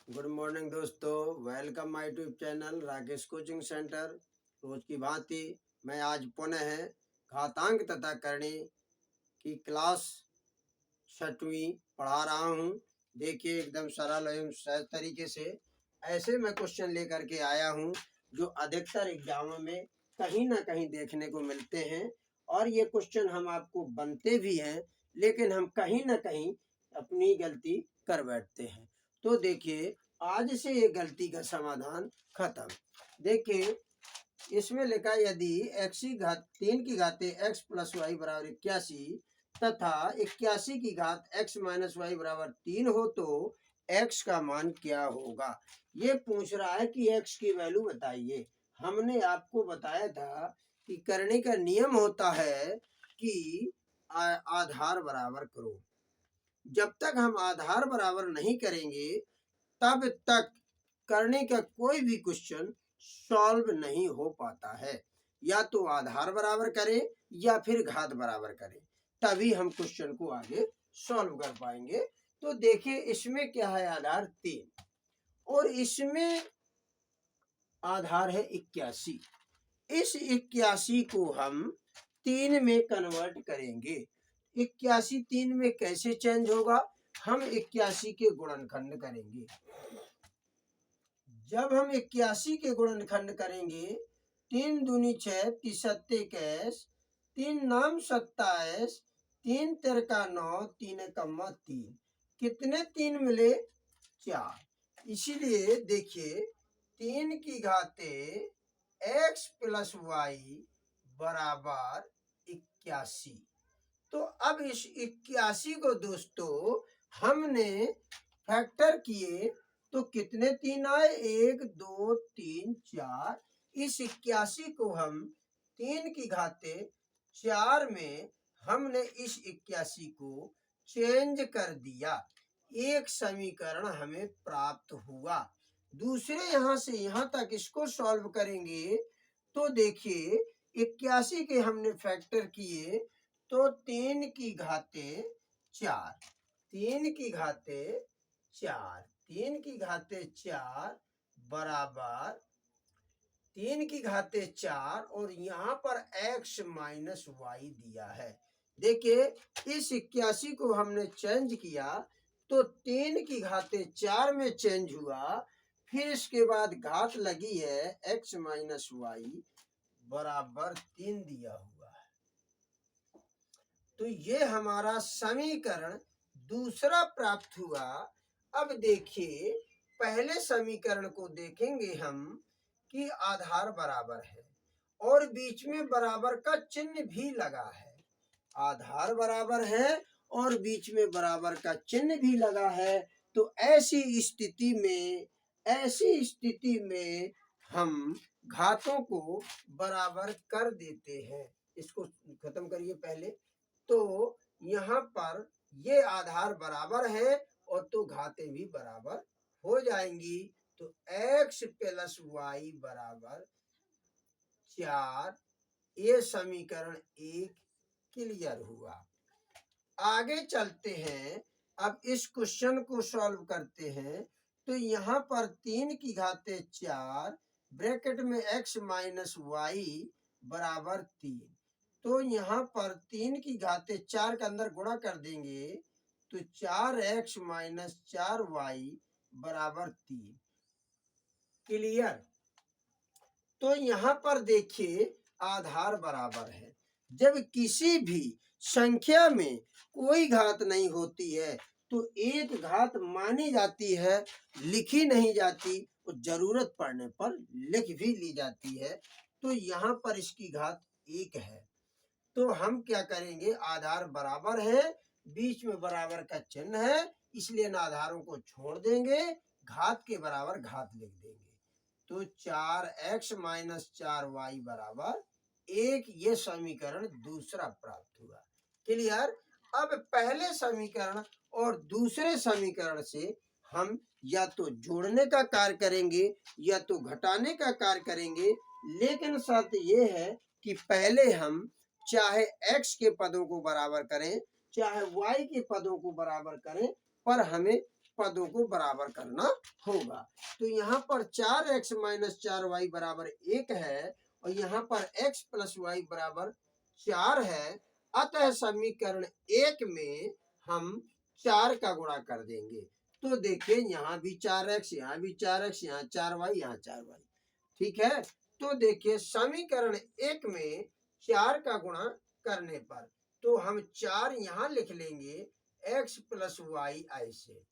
Good morning दोस्तों, welcome my YouTube channel Rakesh coaching centre. रोज की भांति मैं आज पुनः घातांक तथा करणी की क्लास 6वीं पढ़ा रहा हूँ। देखिए, एकदम सरल एवं सहज तरीके से ऐसे मैं क्वेश्चन लेकर के आया हूँ जो अधिकतर एग्जामों में कहीं ना कहीं देखने को मिलते हैं। और ये क्वेश्चन हम आपको बनते भी हैं, लेकिन हम कहीं ना कहीं अपनी गलती कर बैठते हैं। तो देखिए, आज से ये गलती का समाधान खत्म। देखिए, इसमें लिखा यदि x की घात 3 की घाते x प्लस वाई बराबर 81 तथा 81 की घात x माइनस वाई बराबर 3 हो तो x का मान क्या होगा। ये पूछ रहा है कि x की वैल्यू बताइए। हमने आपको बताया था कि करने का नियम होता है कि आधार बराबर करो। जब तक हम आधार बराबर नहीं करेंगे तब तक करने का कोई भी क्वेश्चन सॉल्व नहीं हो पाता है। या तो आधार बराबर करें या फिर घात बराबर करें, तभी हम क्वेश्चन को आगे सॉल्व कर पाएंगे। तो देखिए, इसमें क्या है, आधार 3 और इसमें आधार है 81। इस 81 को हम 3 में कन्वर्ट करेंगे। 81 3 में कैसे चेंज होगा, हम 81 के गुणनखंड करेंगे। जब हम 81 के गुणनखंड करेंगे, 3 दूनी 6, 3 सत्ते 21, 3 नाम 27, 3 तिरका 9, 3 कम्मा 3, कितने 3 मिले, 4। इसीलिए देखिए, 3 की घाते x प्लस वाई बराबर 81। तो अब इस 81 को दोस्तों हमने फैक्टर किए तो कितने 3 आए, 1 2 3 4। इस 81 को हम 3 की घाते 4 में हमने इस 81 को चेंज कर दिया। एक समीकरण हमें प्राप्त हुआ। दूसरे यहां से यहां तक इसको सॉल्व करेंगे तो देखिए, 81 के हमने फैक्टर किए तो 3 की घाते 4, 3 की घाते 4, 3 की घाते 4 बराबर 3 की घाते 4 और यहाँ पर x माइनस वाई दिया है। देखिए, इस 81 को हमने चेंज किया तो 3 की घाते 4 में चेंज हुआ, फिर इसके बाद घात लगी है x माइनस वाई बराबर 3 दिया हुआ है। तो ये हमारा समीकरण दूसरा प्राप्त हुआ। अब देखिए, पहले समीकरण को देखेंगे हम कि आधार बराबर है और बीच में बराबर का चिन्ह भी लगा है। आधार बराबर है और बीच में बराबर का चिन्ह भी लगा है। तो ऐसी स्थिति में हम घातों को बराबर कर देते हैं। इसको खत्म करिए पहले। तो यहाँ पर ये आधार बराबर है और तो घातें भी बराबर हो जाएंगी। तो x प्लस वाई बराबर 4, ये समीकरण 1 क्लियर हुआ। आगे चलते हैं, अब इस क्वेश्चन को सॉल्व करते हैं। तो यहाँ पर 3 की घाते 4 ब्रैकेट में x माइनस वाई बराबर 3। तो यहाँ पर 3 की घाते 4 के अंदर गुणा कर देंगे तो 4x माइनस 4y बराबर 3। क्लियर। तो यहाँ पर देखिए, आधार बराबर है। जब किसी भी संख्या में कोई घात नहीं होती है तो एक घात मानी जाती है, लिखी नहीं जाती और जरूरत पड़ने पर लिख भी ली जाती है। तो यहाँ पर इसकी घात 1 है। तो हम क्या करेंगे, आधार बराबर है, बीच में बराबर का चिन्ह है, इसलिए इन आधारों को छोड़ देंगे, घात के बराबर घात लिख देंगे। तो 4x माइनस 4y बराबर 1, ये समीकरण दूसरा प्राप्त हुआ। क्लियर। अब पहले समीकरण और दूसरे समीकरण से हम या तो जोड़ने का कार्य करेंगे या तो घटाने का कार्य करेंगे, लेकिन शर्त ये है कि पहले हम चाहे x के पदों को बराबर करें चाहे y के पदों को बराबर करें, पर हमें पदों को बराबर करना होगा। तो यहाँ पर 4x माइनस 4y बराबर 1 है और यहाँ पर x प्लस वाई बराबर 4 है। अतः समीकरण 1 में हम 4 का गुणा कर देंगे। तो देखिए यहाँ भी 4x, यहाँ भी 4x, यहाँ 4y, यहाँ 4y। ठीक है, तो देखिए समीकरण 1 में 4 का गुणा करने पर तो हम 4 यहाँ लिख लेंगे x प्लस वाई ऐसे।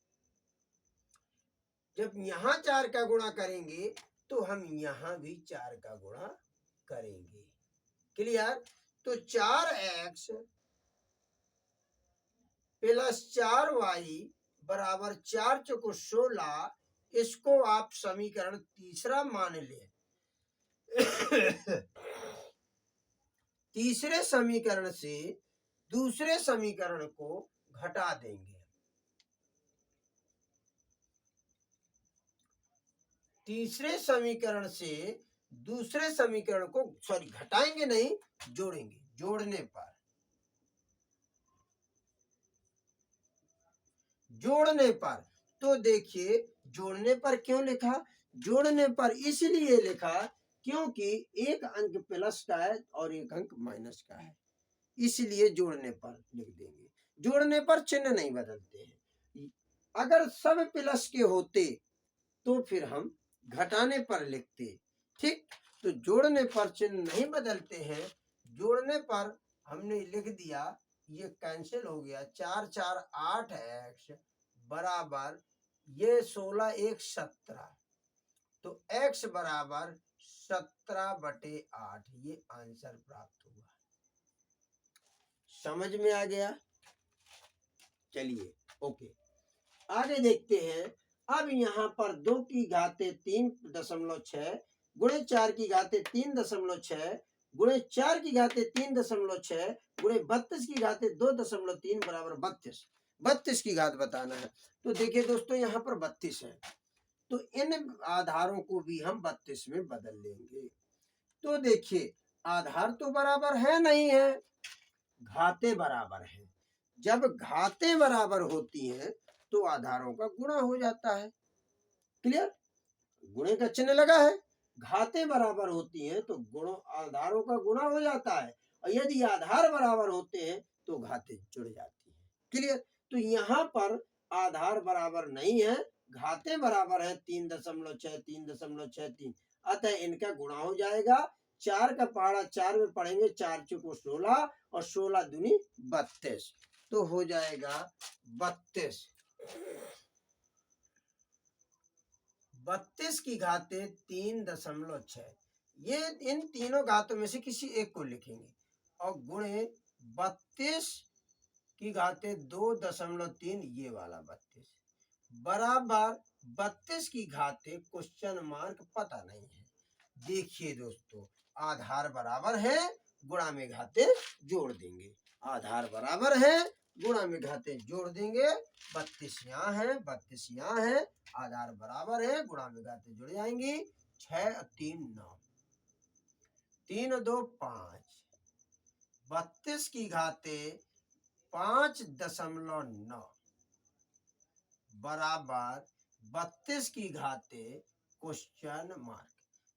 जब यहाँ 4 का गुणा करेंगे तो हम यहाँ भी 4 का गुणा करेंगे। क्लियर? तो 4x प्लस 4y बराबर 4 चौको 16, इसको आप समीकरण तीसरा मान लें। तीसरे समीकरण से दूसरे समीकरण को घटा देंगे। तीसरे समीकरण से दूसरे समीकरण को घटाएंगे नहीं, जोड़ेंगे। जोड़ने पर तो देखिए जोड़ने पर क्यों लिखा? जोड़ने पर इसलिए लिखा क्योंकि एक अंक प्लस का है और एक अंक माइनस का है, इसलिए जोड़ने पर लिख देंगे। जोड़ने पर चिन्ह नहीं बदलते हैं। अगर सब प्लस के होते तो फिर हम घटाने पर लिखते। ठीक, तो जोड़ने पर चिन्ह नहीं बदलते हैं। जोड़ने पर हमने लिख दिया, ये कैंसिल हो गया। 4 4 8x बराबर ये 16 1 17, तो x बराबर 17/8, ये आंसर प्राप्त हुआ। समझ में आ गया? चलिए ओके, आगे देखते हैं। अब यहाँ पर 2 की घाते 3.6 गुणे 4 की घाते 3.6 गुणे 4 की घाते 3.6 गुणे 32 की घाते 2.3 बराबर 32। 32 की घात बताना है। तो देखिए दोस्तों यहाँ पर 32 है, तो इन आधारों को भी हम 32 में बदल लेंगे। तो देखिए आधार तो बराबर है नहीं है, घाते बराबर है। जब घाते बराबर होती हैं तो आधारों का गुणा हो जाता है। क्लियर? गुणे का चिन्ह लगा है। घाते बराबर होती हैं तो गुणों आधारों का गुणा हो जाता है, और यदि आधार बराबर होते हैं तो घाते जुड़ जाती है। क्लियर? तो यहाँ पर आधार बराबर नहीं है, घाते बराबर है 3.6 3.63, अतः इनका गुणा हो जाएगा। 4 का पहाड़ा 4 में पढ़ेंगे, 4 चौको 16 और 16 दूनी 32, तो हो जाएगा 32। 32 की घाते 3.6, ये इन तीनों घातों में से किसी एक को लिखेंगे, और गुणे 32 की घाते 2.3, ये वाला 32 बराबर 32 की घाते क्वेश्चन मार्क पता नहीं है। देखिए दोस्तों आधार बराबर है, गुणा में घाते जोड़ देंगे। आधार बराबर है, गुणा में घाते जोड़ देंगे। 32 यहाँ है, 32 यहाँ है, आधार बराबर है, गुणा में घाते जुड़ जाएंगी। 6 और 3 9, 3 और 2 5, 32 की घाते 5.9 बराबर 32 की घाते क्वेश्चन मार्क।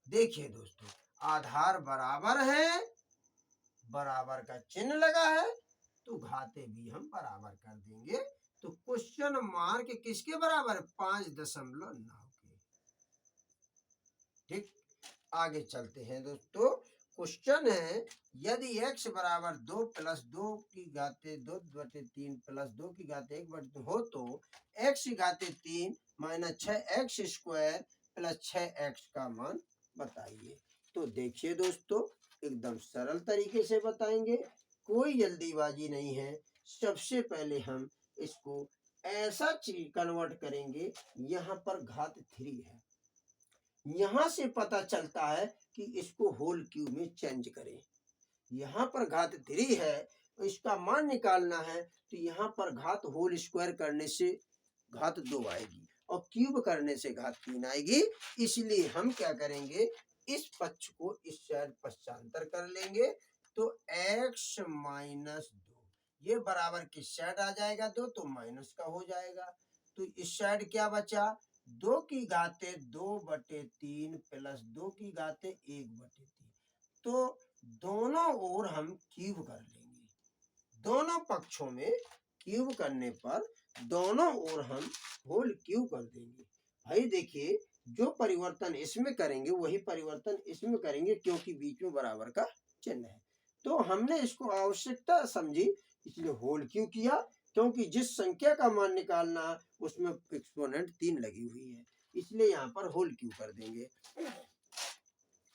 देखिए दोस्तों आधार बराबर है, बराबर का चिन्ह लगा है, तो घाते भी हम बराबर कर देंगे। तो क्वेश्चन मार्क किसके बराबर? 5.9 के। ठीक, आगे चलते हैं दोस्तों। क्वेश्चन है यदि x बराबर 2 प्लस 2 की घाते 2/3 प्लस 2 की घाते 1/2 हो तो x की घाते 3 minus 6x square plus 6x का मान बताइए। तो देखिए दोस्तों एकदम सरल तरीके से बताएंगे, कोई जल्दीबाजी नहीं है। सबसे पहले हम इसको ऐसा कन्वर्ट करेंगे, यहाँ पर घात 3 है, यहां से पता चलता है कि इसको होल क्यूब में चेंज करें। यहाँ पर घात 3 है, तो इसका मान निकालना है, तो यहाँ पर घात होल स्क्वायर करने से घात 2 आएगी और क्यूब करने से घात 3 आएगी। इसलिए हम क्या करेंगे, इस पक्ष को इस साइड पश्चांतर कर लेंगे, तो x माइनस 2 ये बराबर किस साइड आ जाएगा? 2, तो माइनस का हो जाएगा। तो इस साइड क्या बचा, 2 की घाते 2/3 प्लस 2 की घाते 1/3। तो दोनों ओर हम क्यूब कर लेंगे, दोनों पक्षों में क्यूब करने पर दोनों ओर हम होल क्यूब कर देंगे। भाई देखिए, जो परिवर्तन इसमें करेंगे वही परिवर्तन इसमें करेंगे, क्योंकि बीच में बराबर का चिन्ह है। तो हमने इसको आवश्यकता समझी इसलिए होल क्यों किया, क्योंकि जिस संख्या का मान निकालना उसमें एक्सपोनेंट 3 लगी हुई है, इसलिए यहाँ पर होल क्यू कर देंगे।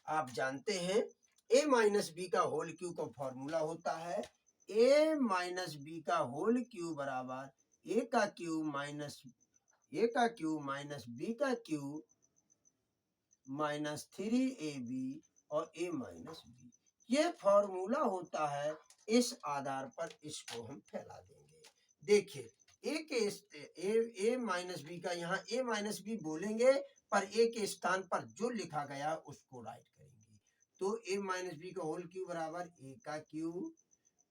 आप जानते हैं a माइनस बी का होल क्यू का फॉर्मूला होता है a माइनस बी का होल क्यू बराबर a का क्यूब माइनस बी का क्यूब माइनस 3ab और a माइनस बी। ये फॉर्मूला होता है, इस आधार पर इसको हम फैला देंगे। देखिए a माइनस बी का यहाँ a माइनस बी बोलेंगे, पर a के स्थान पर जो लिखा गया उसको राइट करेंगे। तो a माइनस बी का होल क्यूब बराबर a का क्यूब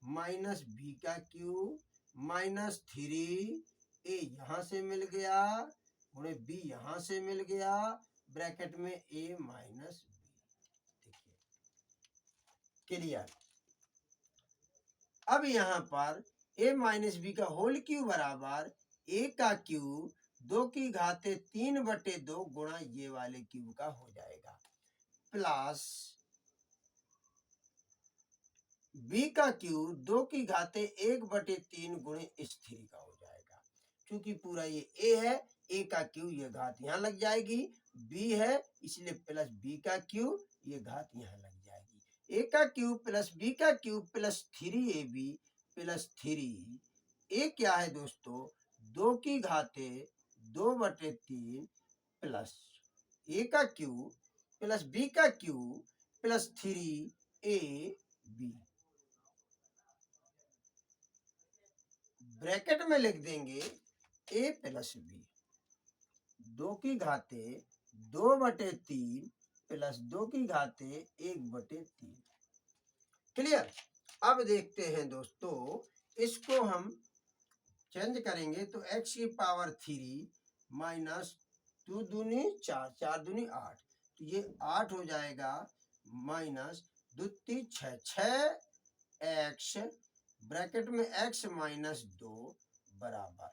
माइनस बी का क्यूब माइनस 3a यहाँ से मिल गया, उन्हें b यहाँ से मिल गया, ब्रैकेट में a माइनस बी। देखिए क्लियर। अब यहाँ पर a माइनस बी का होल क्यूब बराबर a का क्यूब 2 की घाते 3/2 गुणा ये वाले क्यूब का हो जाएगा, प्लस b का क्यूब 2 की घाते 1/3 गुणे इस 3 का हो जाएगा। क्योंकि पूरा ये a है, a का क्यूब ये घात यहाँ लग जाएगी, b है इसलिए प्लस b का क्यूब ये घात यहाँ लग जाएगी। a का क्यूब प्लस b का cube plus 3ab plus 3 a क्या है दोस्तों, 2 की घाते 2/3 प्लस a का क्यूब प्लस b का क्यूब प्लस 3ab, ब्रैकेट में लिख देंगे a प्लस b, 2 की घाते 2/3 प्लस 2 की घाते 1/3। क्लियर। अब देखते हैं दोस्तों, इसको हम चेंज करेंगे तो x की पावर 3 माइनस 2 दूनी 4, 4 दूनी 8, तो ये 8 हो जाएगा, माइनस 2 3 6, 6x ब्रैकेट में x माइनस 2 बराबर।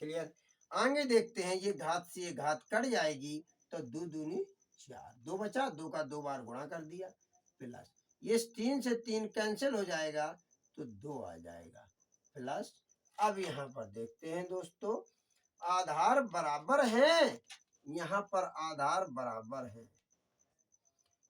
क्लियर। आगे देखते हैं, ये घात से ये घात कट जाएगी तो 2 दूनी 4, 2 बचा, 2 का 2 बार गुणा कर दिया, प्लस ये 3 से 3 कैंसिल हो जाएगा तो 2 आ जाएगा, प्लस। अब यहाँ पर देखते हैं दोस्तों, आधार बराबर हैं, यहाँ पर आधार बराबर है,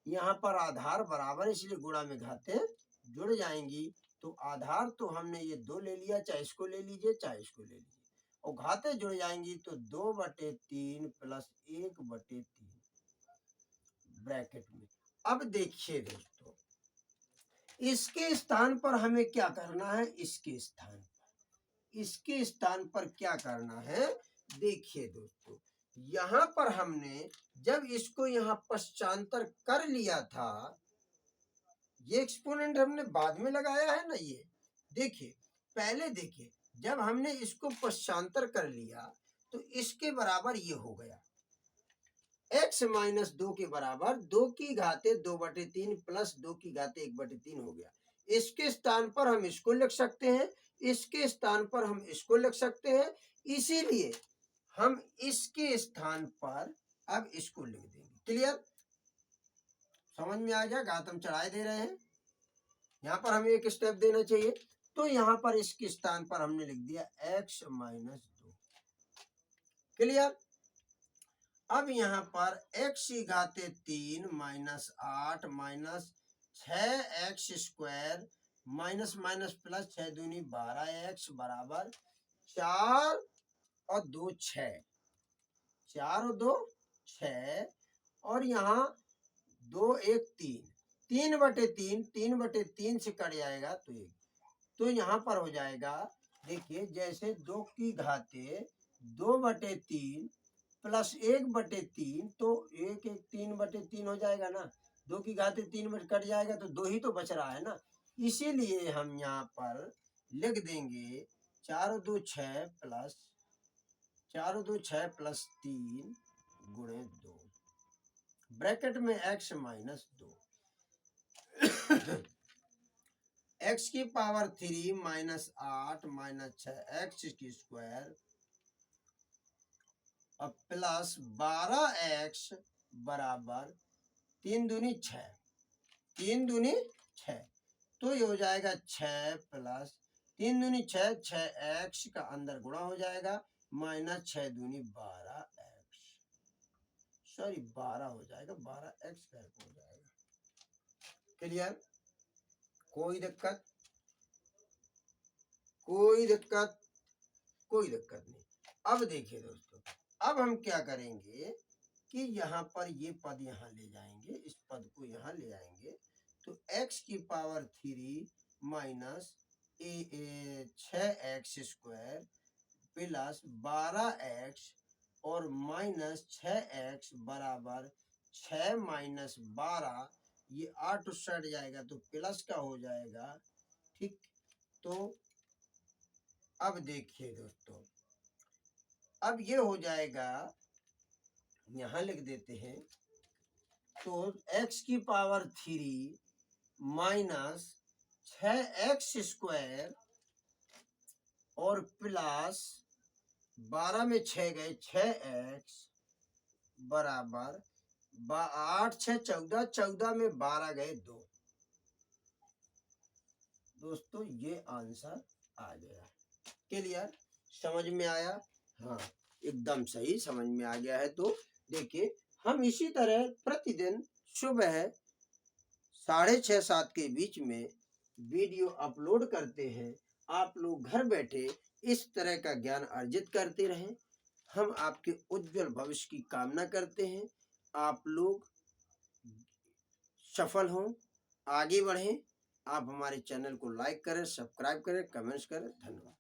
यहाँ पर आधार बराबर इसलिए गुणा में घातें जुड़ जाएंगी। तो आधार तो हमने ये 2 ले लिया, चाहे इसको ले लीजिए चाहे इसको ले लीजिए, और घातें जुड़ जाएंगी तो 2/3 प्लस 1/3 ब्रैकेट में। अब देखिए दोस्तों, इसके स्थान पर हमें क्या करना है, इसके स्थान पर क्या करना है। देखिए दोस्तों, यहाँ पर हमने जब इसको यहाँ पश्चांतर कर लिया था, ये एक्सपोनेंट हमने बाद में लगाया है ना, ये देखिए पहले देखिए, जब हमने इसको पश्चांतर कर लिया तो इसके बराबर ये हो गया, x माइनस 2 के बराबर 2 की घाते 2/3 प्लस 2 की घाते 1/3 हो गया। इसके स्थान पर हम इसको लिख सकते हैं, इसके स्थान पर हम इसको लिख सकते हैं, इसीलिए हम इसके स्थान पर अब इसको लिख देंगे। क्लियर, समझ में आ गया, घात हम चढ़ाए दे रहे हैं, यहाँ पर हमें एक स्टेप देना चाहिए, तो यहाँ पर इसके स्थान पर हमने लिख दिया x माइनस 2। क्लियर। अब यहाँ पर x की घाते 3 minus 8 minus 6x² minus minus plus 6 दूनी 12x बराबर 4 और 2 6, 4 और 2 6, और यहाँ 2 1 3, 3/3, 3/3 से कट जाएगा तो 1, तो यहाँ पर हो जाएगा, देखिए जैसे 2 की घाते 2/3 प्लस 1/3, तो 1 1 3/3 हो जाएगा ना, 2 की घाते 3 में कट जाएगा तो 2 ही तो बच रहा है ना, इसीलिए हम यहाँ पर लिख देंगे 4 2 6 प्लस 4 2 6 प्लस 3 गुणे 2 ब्रैकेट में x माइनस 2 x की पावर 3 माइनस 8 माइनस 6 x की स्क्वायर अब प्लस 12x बराबर 3 दूनी 6 3 दूनी 6 तो ये हो जाएगा 6 प्लस 3 दूनी 6 6x का अंदर गुणा हो जाएगा माइनस 6 दूनी 12x सॉरी 12 हो जाएगा 12x हो जाएगा। क्लियर? कोई दिक्कत कोई दिक्कत कोई दिक्कत नहीं। अब देखिए दोस्तों, अब हम क्या करेंगे कि यहाँ पर ये पद यहाँ ले जाएंगे, इस पद को यहाँ ले आएंगे तो x की power 3 minus 6x square plus 12x और माइनस 6x बराबर 6 माइनस 12 ये 8 उस साइड जाएगा तो प्लस का हो जाएगा। ठीक, तो अब देखिए दोस्तों, अब ये हो जाएगा, यहां लिख देते हैं तो x की पावर 3 माइनस 6x स्क्वायर और प्लस 12 में 6 गए 6x बराबर 8 6 14 14 में 12 गए 2। दोस्तों ये आंसर आ गया। क्लियर? समझ में आया? हाँ, एकदम सही समझ में आ गया है। तो देखिए, हम इसी तरह प्रतिदिन सुबह 6:30 7 के बीच में वीडियो अपलोड करते हैं। आप लोग घर बैठे इस तरह का ज्ञान अर्जित करते रहें। हम आपके उज्जवल भविष्य की कामना करते हैं। आप लोग सफल हों, आगे बढ़ें। आप हमारे चैनल को लाइक करें, सब्सक्राइब करें, कमेंट्स करें। धन्यवाद।